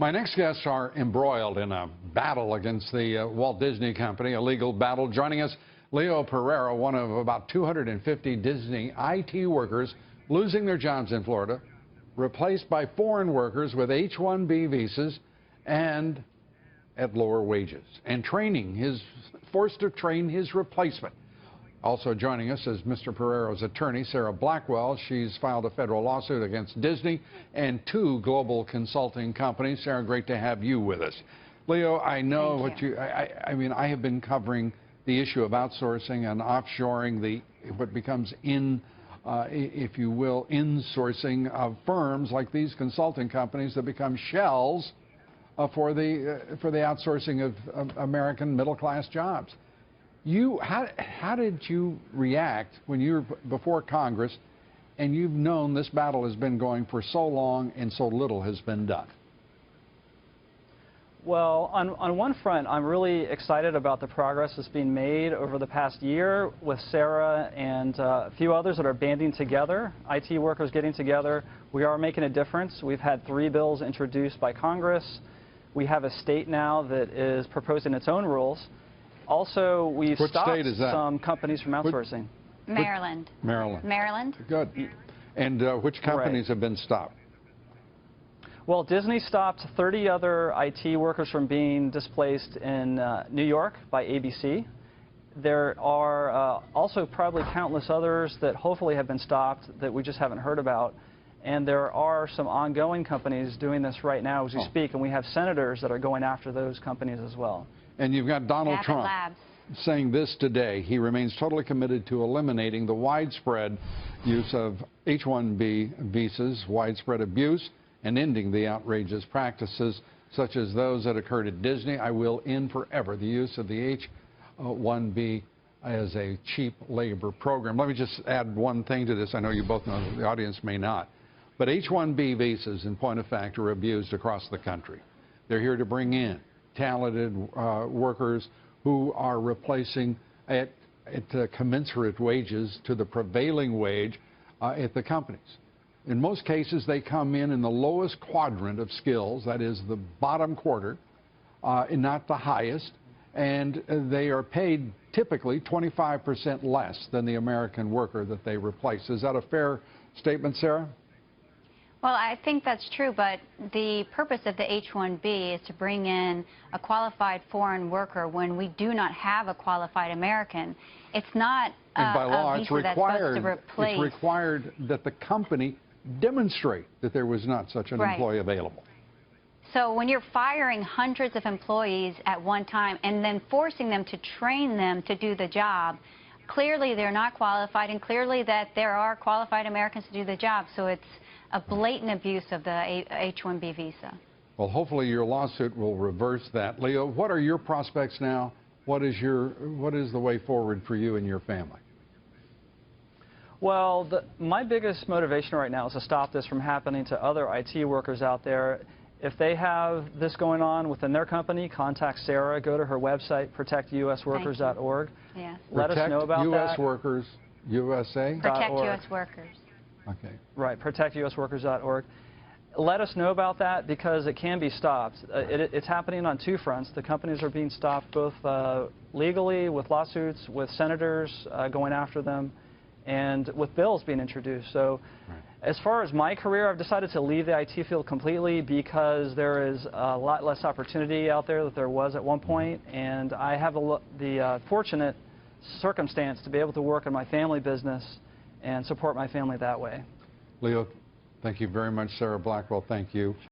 My next guests are embroiled in a battle against the Walt Disney Company, a legal battle. Joining us, Leo Perrero, one of about 250 Disney IT workers losing their jobs in Florida, replaced by foreign workers with H-1B visas and at lower wages, and forced to train his replacement. Also joining us is Mr. Perrero's attorney, Sara Blackwell. She's filed a federal lawsuit against Disney and two global consulting companies. Sara, great to have you with us. Leo, I know what I mean, I have been covering the issue of outsourcing and offshoring, what becomes if you will, insourcing of firms like these consulting companies that become shells for the outsourcing of American middle-class jobs. How did you react when you were before Congress and you've known this battle has been going for so long and so little has been done? Well, on one front, I'm really excited about the progress that's being made over the past year with Sara and a few others that are banding together, IT workers getting together. We are making a difference. We've had 3 bills introduced by Congress. We have a state now that is proposing its own rules. Also, we've stopped some companies from outsourcing. Maryland. Maryland. Good. And which companies have been stopped? Well, Disney stopped 30 other IT workers from being displaced in New York by ABC. There are also probably countless others that hopefully have been stopped that we just haven't heard about. And there are some ongoing companies doing this right now as we speak, and we have senators that are going after those companies as well. And you've got Donald Trump saying this today. He remains totally committed to eliminating the widespread use of H-1B visas, widespread abuse, and ending the outrageous practices such as those that occurred at Disney. I will end forever the use of the H-1B as a cheap labor program. Let me just add one thing to this. I know you both know, the audience may not. But H-1B visas, in point of fact, are abused across the country. They're here to bring in talented workers who are replacing at commensurate wages to the prevailing wage at the companies. In most cases, they come in the lowest quadrant of skills, that is the bottom quarter, and not the highest, and they are paid typically 25% less than the American worker that they replace. Is that a fair statement, Sara? Well, I think that's true, but the purpose of the H-1B is to bring in a qualified foreign worker when we do not have a qualified American. It's not by law, a visa that's supposed to replace. It's required that the company demonstrate that there was not such an employee available. So when you're firing hundreds of employees at one time and then forcing them to train them to do the job, clearly they're not qualified, and clearly that there are qualified Americans to do the job. So it's a blatant abuse of the H-1B visa. Well, hopefully your lawsuit will reverse that. Leo, what are your prospects now? What is the way forward for you and your family? Well, my biggest motivation right now is to stop this from happening to other IT workers out there. If they have this going on within their company, contact Sara. Go to her website, protectusworkers.org. Yes. Let us know about that. Protect US Workers USA? Protect US Workers. Okay. Right, protectusworkers.org. Let us know about that because it can be stopped. It's happening on 2 fronts. The companies are being stopped both legally with lawsuits, with senators going after them, and with bills being introduced. So as far as my career, I've decided to leave the IT field completely because there is a lot less opportunity out there than there was at one point, and I have the fortunate circumstance to be able to work in my family business and support my family that way. Leo, thank you very much. Sara Blackwell, thank you.